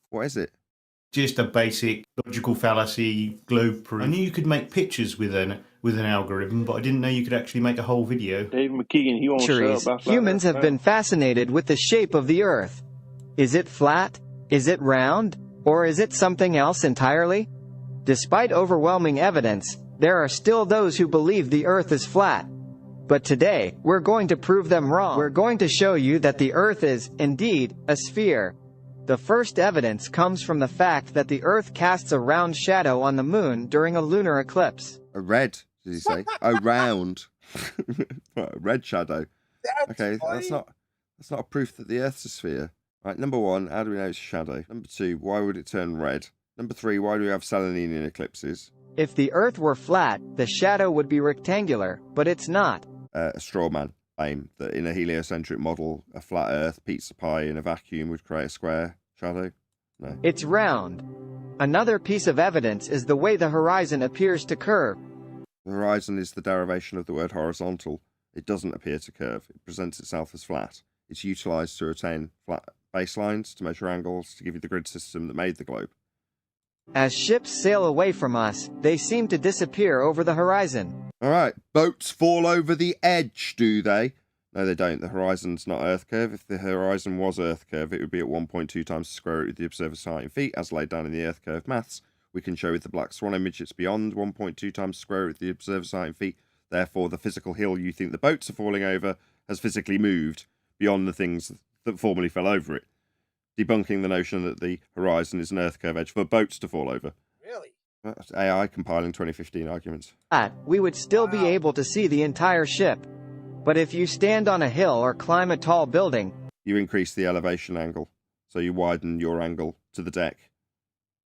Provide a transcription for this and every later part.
What is it? Just a basic logical fallacy globe proof. I knew you could make pictures with an algorithm, but I didn't know you could actually make a whole video. Dave McKeegan, he won't shut up about Humans have been fascinated with the shape of the Earth. Is it flat? Is it round? Or is it something else entirely? Despite overwhelming evidence, there are still those who believe the Earth is flat. But today, we're going to prove them wrong. We're going to show you that the Earth is, indeed, a sphere. The first evidence comes from the fact that the Earth casts a round shadow on the Moon during a lunar eclipse. A red, did he say? Oh, round. What, a red shadow. Okay, that's not a proof that the Earth's a sphere. Right, number one, how do we know it's a shadow? Number two, why would it turn red? Number three, why do we have Saturnian eclipses? If the Earth were flat, the shadow would be rectangular, but it's not. A straw man claim that in a heliocentric model, a flat Earth, pizza pie in a vacuum would create a square shadow? No. It's round. Another piece of evidence is the way the horizon appears to curve. The horizon is the derivation of the word horizontal. It doesn't appear to curve. It presents itself as flat. It's utilised to attain flat baselines, to measure angles, to give you the grid system that made the globe. As ships sail away from us, they seem to disappear over the horizon. All right, boats fall over the edge, do they? No, they don't. The horizon's not Earth curve. If the horizon was Earth curve, it would be at 1.2 times the square root of the observer's height in feet, as laid down in the Earth curve maths. We can show with the black swan image it's beyond 1.2 times the square root of the observer's height in feet. Therefore, the physical hill you think the boats are falling over has physically moved beyond the things that formerly fell over it, debunking the notion that the horizon is an Earth curve edge for boats to fall over. Really? That's AI compiling 2015 arguments. We would still be able to see the entire ship. But if you stand on a hill or climb a tall building, you increase the elevation angle, so you widen your angle to the deck,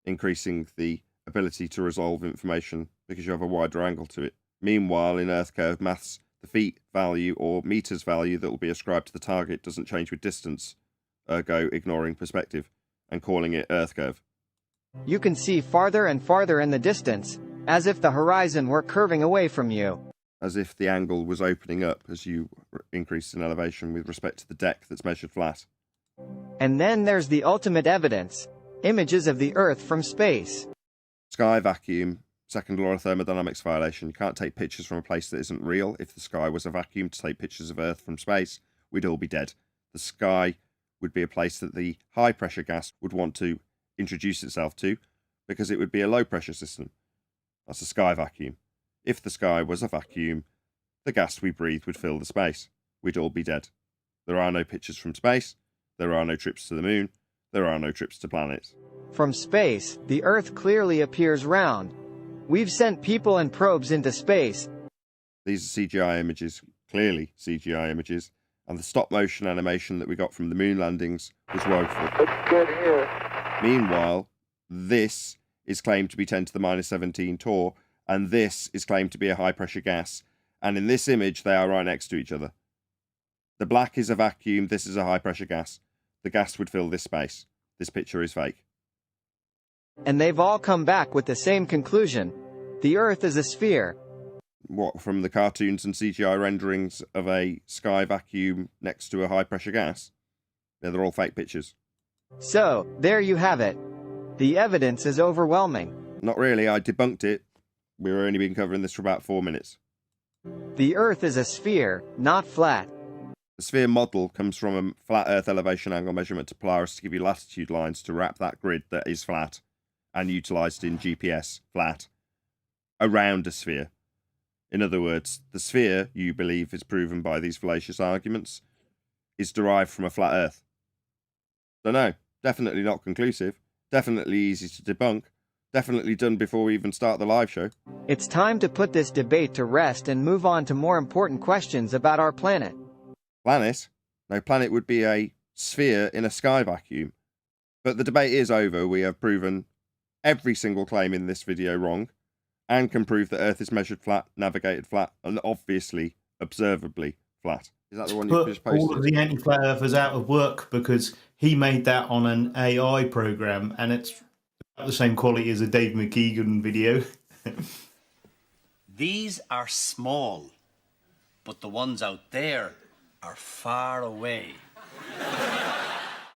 increasing the ability to resolve information because you have a wider angle to it. Meanwhile, in Earth curve maths, the feet value or meters value that will be ascribed to the target doesn't change with distance, ergo ignoring perspective and calling it Earth curve. You can see farther and farther in the distance, as if the horizon were curving away from you. As if the angle was opening up as you increase in elevation with respect to the deck that's measured flat. And then there's the ultimate evidence, images of the Earth from space. Sky vacuum, second law of thermodynamics violation. You can't take pictures from a place that isn't real. If the sky was a vacuum to take pictures of Earth from space, we'd all be dead. The sky would be a place that the high pressure gas would want to introduce itself to because it would be a low pressure system. That's a sky vacuum. If the sky was a vacuum, the gas we breathe would fill the space. We'd all be dead. There are no pictures from space. There are no trips to the moon. There are no trips to planets. From space, the Earth clearly appears round. We've sent people and probes into space. These are CGI images, clearly CGI images, and the stop-motion animation that we got from the moon landings was woeful. Looks good here. Meanwhile, this is claimed to be 10 to the minus 17 torr, and this is claimed to be a high-pressure gas, and in this image they are right next to each other. The black is a vacuum, this is a high-pressure gas. The gas would fill this space. This picture is fake. And they've all come back with the same conclusion. The Earth is a sphere. What, from the cartoons and CGI renderings of a sky vacuum next to a high-pressure gas? Yeah, they're all fake pictures. So, there you have it. The evidence is overwhelming. Not really, I debunked it. We've only been covering this for about 4 minutes. The Earth is a sphere, not flat. The sphere model comes from a flat Earth elevation angle measurement to Polaris to give you latitude lines to wrap that grid that is flat and utilised in GPS, flat, around a sphere. In other words, the sphere, you believe is proven by these fallacious arguments, is derived from a flat Earth. So no, definitely not conclusive, definitely easy to debunk, definitely done before we even start the live show. It's time to put this debate to rest and move on to more important questions about our planet. Planet? No, planet would be a sphere in a sky vacuum. But the debate is over. We have proven every single claim in this video wrong, and can prove that Earth is measured flat, navigated flat, and obviously, observably flat. Is that the one you just posted? All of the anti-flat earthers out of work because he made that on an AI program, and it's about the same quality as a Dave McKeegan video. These are small, but the ones out there are far away.